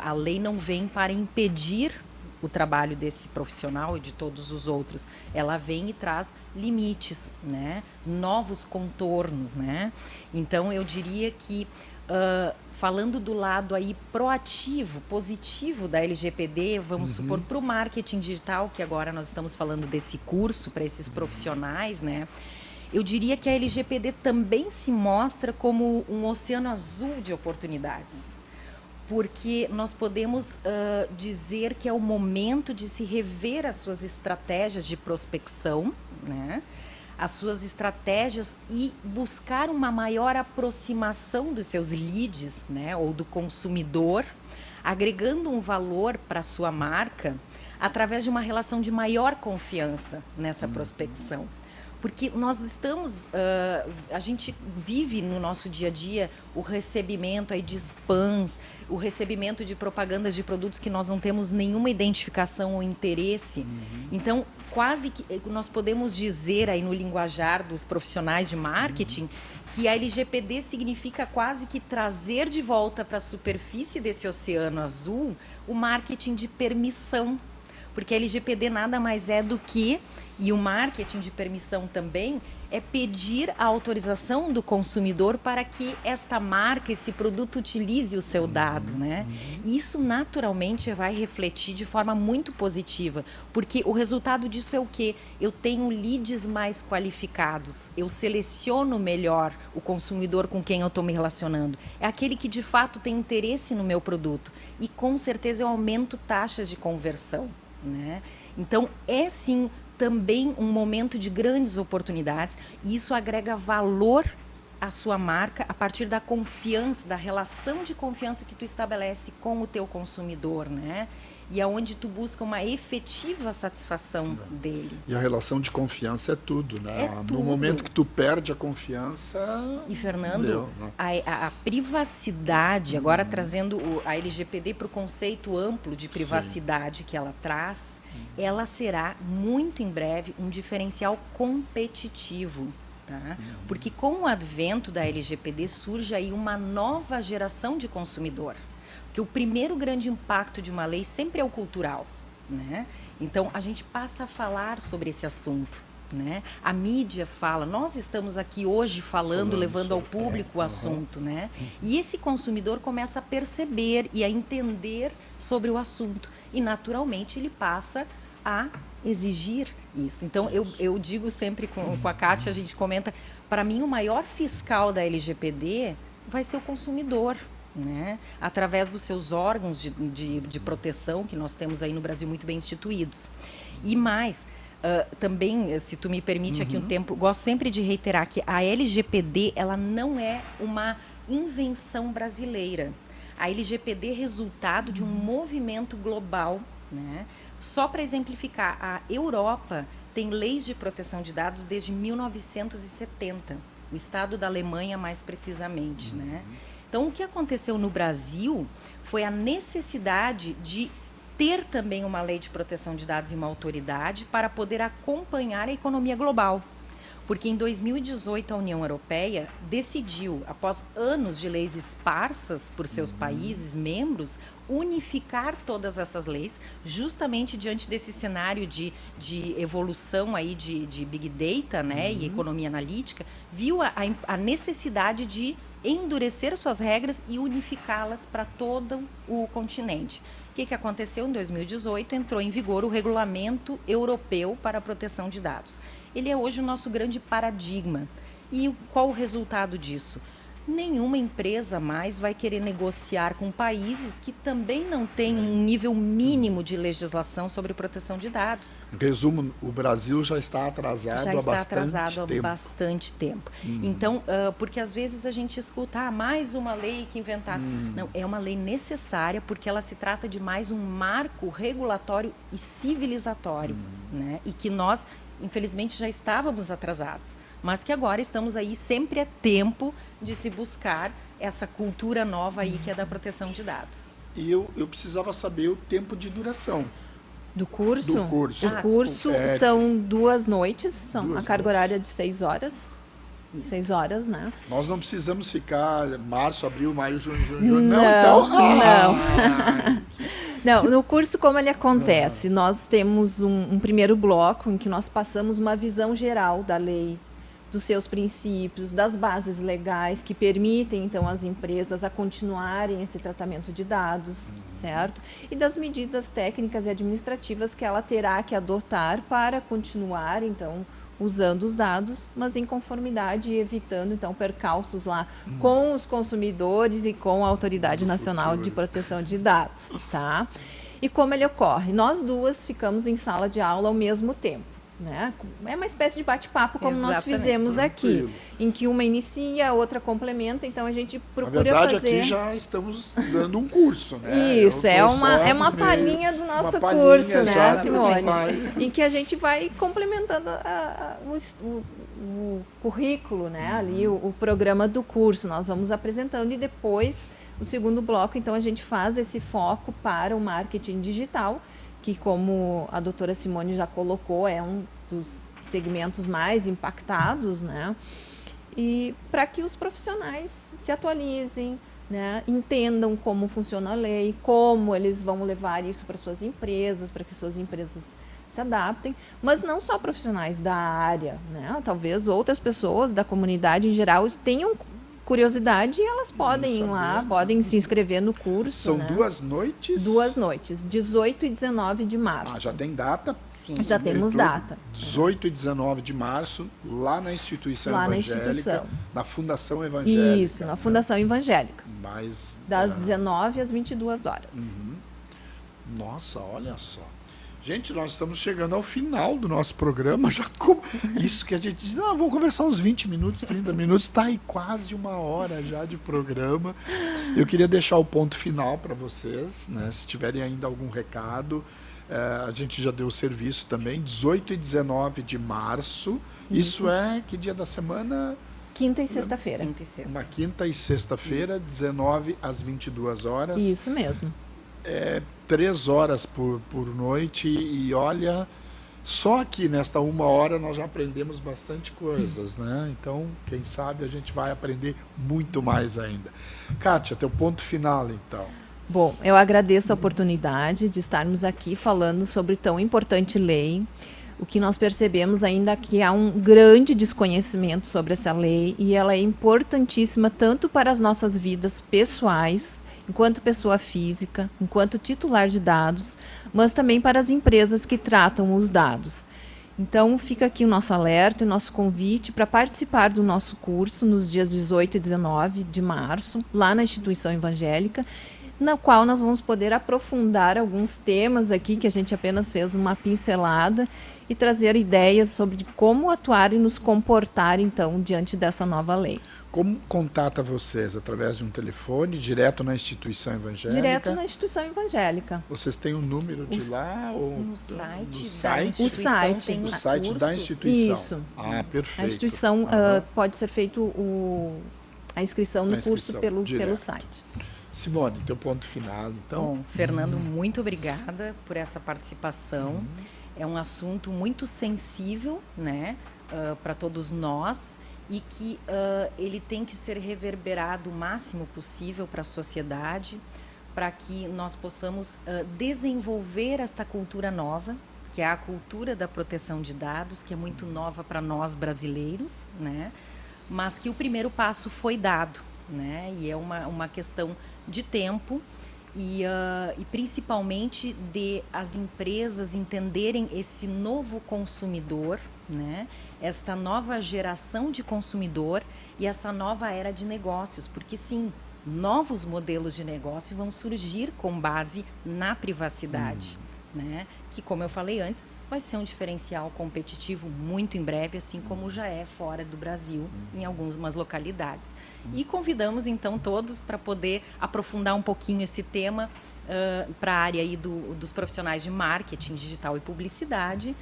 a lei não vem para impedir o trabalho desse profissional e de todos os outros. Ela vem e traz limites, né? Novos contornos, né? Então, eu diria que, falando do lado aí proativo, positivo da LGPD, vamos supor, para o marketing digital, que agora nós estamos falando desse curso para esses profissionais, né? Eu diria que a LGPD também se mostra como um oceano azul de oportunidades, porque nós podemos dizer que é o momento de se rever as suas estratégias de prospecção, né? As suas estratégias e buscar uma maior aproximação dos seus leads, né? Ou do consumidor, agregando um valor para a sua marca através de uma relação de maior confiança nessa prospecção. Porque nós estamos, a gente vive no nosso dia a dia o recebimento aí de spams, o recebimento de propagandas de produtos que nós não temos nenhuma identificação ou interesse. Então, quase que nós podemos dizer aí no linguajar dos profissionais de marketing que a LGPD significa quase que trazer de volta para a superfície desse oceano azul o marketing de permissão. Porque a LGPD nada mais é do que, e o marketing de permissão também, é pedir a autorização do consumidor para que esta marca, esse produto utilize o seu dado, né? E isso naturalmente vai refletir de forma muito positiva, porque o resultado disso é o quê? Eu tenho leads mais qualificados, eu seleciono melhor o consumidor com quem eu estou me relacionando. É aquele que de fato tem interesse no meu produto e com certeza eu aumento taxas de conversão, né? Então, é sim também um momento de grandes oportunidades e isso agrega valor à sua marca a partir da confiança, da relação de confiança que tu estabelece com o teu consumidor, né? E aonde tu busca uma efetiva satisfação dele. E a relação de confiança é tudo, né? É tudo. No momento que tu perde a confiança... E, Fernando, deu, né? a privacidade, agora trazendo a LGPD para o conceito amplo de privacidade que ela traz, ela será, muito em breve, um diferencial competitivo. Tá? Porque com o advento da LGPD surge aí uma nova geração de consumidor. Porque o primeiro grande impacto de uma lei sempre é o cultural, né? Então, a gente passa a falar sobre esse assunto, né? A mídia fala, nós estamos aqui hoje falando levando ao público o assunto, né? E esse consumidor começa a perceber e a entender sobre o assunto. E, naturalmente, ele passa a exigir isso. Então, eu digo sempre com a Kátia, a gente comenta, para mim, o maior fiscal da LGPD vai ser o consumidor, né? Através dos seus órgãos de proteção, que nós temos aí no Brasil muito bem instituídos. E mais, também, se tu me permite aqui um tempo, gosto sempre de reiterar que a LGPD ela não é uma invenção brasileira. A LGPD é resultado de um movimento global, né? Só para exemplificar, a Europa tem leis de proteção de dados desde 1970, o estado da Alemanha mais precisamente, né? Então, o que aconteceu no Brasil foi a necessidade de ter também uma lei de proteção de dados e uma autoridade para poder acompanhar a economia global. Porque em 2018 a União Europeia decidiu, após anos de leis esparsas por seus países membros, unificar todas essas leis, justamente diante desse cenário de evolução aí de Big Data, né, e economia analítica, viu a necessidade de endurecer suas regras e unificá-las para todo o continente. O que aconteceu? Em 2018 entrou em vigor o Regulamento Europeu para a Proteção de Dados. Ele é hoje o nosso grande paradigma. E qual o resultado disso? Nenhuma empresa mais vai querer negociar com países que também não têm um nível mínimo de legislação sobre proteção de dados. Em resumo, o Brasil já está atrasado há bastante tempo. Então, porque às vezes a gente escuta, mais uma lei que inventaram. Não, é uma lei necessária porque ela se trata de mais um marco regulatório e civilizatório, né? E que nós, infelizmente, já estávamos atrasados. Mas que agora estamos aí, sempre é tempo de se buscar essa cultura nova aí que é da proteção de dados. E eu precisava saber o tempo de duração. Do curso? Do curso. O curso são 2 noites, a carga horária de 6 horas. 6 horas, né? Nós não precisamos ficar março, abril, maio, junho, julho. Não, então. Não, no curso, como ele acontece? Nós temos um primeiro bloco em que nós passamos uma visão geral da lei, dos seus princípios, das bases legais que permitem, então, às empresas a continuarem esse tratamento de dados, certo? E das medidas técnicas e administrativas que ela terá que adotar para continuar, então, usando os dados, mas em conformidade e evitando, então, percalços lá com os consumidores e com a Autoridade Nacional de Proteção de Dados, tá? E como ele ocorre? Nós duas ficamos em sala de aula ao mesmo tempo, né? É uma espécie de bate-papo, como nós fizemos aqui, em que uma inicia, a outra complementa, então a gente procura fazer... Na verdade, aqui já estamos dando um curso, né? Isso, é uma palhinha do nosso curso, né, Simone? Em que a gente vai complementando o currículo, né? Ali, o programa do curso, nós vamos apresentando e depois, o segundo bloco, então a gente faz esse foco para o marketing digital, que, como a doutora Simone já colocou, é um dos segmentos mais impactados, né? E para que os profissionais se atualizem, né? Entendam como funciona a lei, como eles vão levar isso para suas empresas, para que suas empresas se adaptem, mas não só profissionais da área, né? Talvez outras pessoas da comunidade em geral tenham curiosidade e elas podem ir lá, podem se inscrever no curso. São, né? 2 noites? 2 noites, 18 e 19 de março. Já tem data? Sim. Já temos data. 18 e 19 de março, lá na instituição evangélica, na Fundação Evangélica. Isso, na Fundação Evangélica. Mas, das 19 às 22 horas. Nossa, olha só. Gente, nós estamos chegando ao final do nosso programa. Isso que a gente diz, vamos conversar uns 20 minutos, 30 minutos, está aí quase 1 hora já de programa. Eu queria deixar o ponto final para vocês, né? Se tiverem ainda algum recado, a gente já deu o serviço também, 18 e 19 de março. Isso é que dia da semana? Quinta e sexta-feira. Uma quinta e sexta-feira, 19 às 22 horas. Isso mesmo. 3 horas por noite e olha, só que nesta 1 hora nós já aprendemos bastante coisas, né? Então, quem sabe a gente vai aprender muito mais ainda. Kátia, teu ponto final, então. Bom, eu agradeço a oportunidade de estarmos aqui falando sobre tão importante lei. O que nós percebemos ainda é que há um grande desconhecimento sobre essa lei e ela é importantíssima tanto para as nossas vidas pessoais, enquanto pessoa física, enquanto titular de dados, mas também para as empresas que tratam os dados. Então, fica aqui o nosso alerta e o nosso convite para participar do nosso curso nos dias 18 e 19 de março, lá na instituição evangélica, na qual nós vamos poder aprofundar alguns temas aqui, que a gente apenas fez uma pincelada, e trazer ideias sobre como atuar e nos comportar, então, diante dessa nova lei. Como contata vocês? Através de um telefone, direto na instituição evangélica? Direto na instituição evangélica. Vocês têm um número de lá? Ou no site no da instituição? O site da instituição. Isso. Perfeito. A instituição pode ser feito a inscrição no curso pelo site. Simone, teu ponto final, então. Bom, Fernando, muito obrigada por essa participação. É um assunto muito sensível, né, para todos nós, e que ele tem que ser reverberado o máximo possível para a sociedade, para que nós possamos desenvolver esta cultura nova, que é a cultura da proteção de dados, que é muito nova para nós brasileiros, né, mas que o primeiro passo foi dado, né, e é uma questão de tempo e principalmente de as empresas entenderem esse novo consumidor, né, esta nova geração de consumidor e essa nova era de negócios, porque sim, novos modelos de negócio vão surgir com base na privacidade, né, que, como eu falei antes, vai ser um diferencial competitivo muito em breve, assim como já é fora do Brasil, em algumas localidades. E convidamos, então, todos para poder aprofundar um pouquinho esse tema para a área aí dos profissionais de marketing digital e publicidade.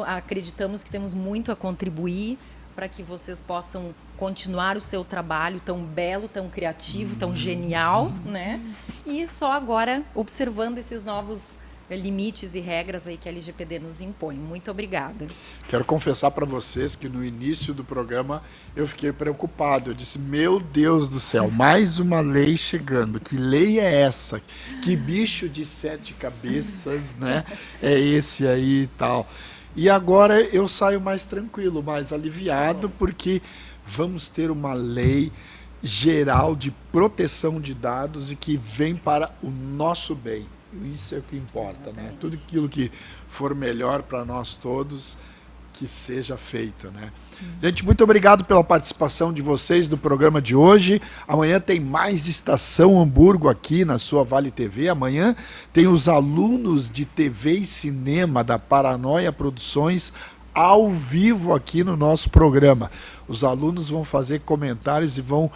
Acreditamos que temos muito a contribuir para que vocês possam continuar o seu trabalho tão belo, tão criativo, tão genial, né? E só agora, observando esses novos limites e regras aí que a LGPD nos impõe. Muito obrigada. Quero confessar para vocês que no início do programa eu fiquei preocupado. Eu disse, meu Deus do céu, mais uma lei chegando. Que lei é essa? Que bicho de 7 cabeças, né? É esse aí e tal. E agora eu saio mais tranquilo, mais aliviado, porque vamos ter uma lei geral de proteção de dados e que vem para o nosso bem. Isso é o que importa, né? Tudo aquilo que for melhor para nós todos, que seja feito, né? Gente, muito obrigado pela participação de vocês no programa de hoje. Amanhã tem mais Estação Hamburgo aqui na sua Vale TV. Amanhã tem os alunos de TV e cinema da Paranoia Produções ao vivo aqui no nosso programa. Os alunos vão fazer comentários e vão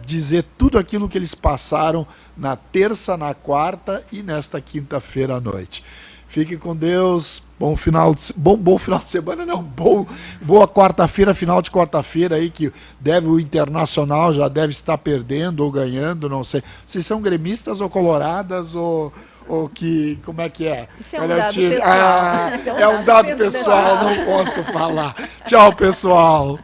dizer tudo aquilo que eles passaram na terça, na quarta e nesta quinta-feira à noite. Fique com Deus, bom final de semana, não, boa quarta-feira, final de quarta-feira aí, que o Internacional já deve estar perdendo ou ganhando, não sei. Vocês são gremistas ou coloradas ou que, como é que é? Isso é um dado pessoal. É um dado pessoal, não posso falar. Tchau, pessoal.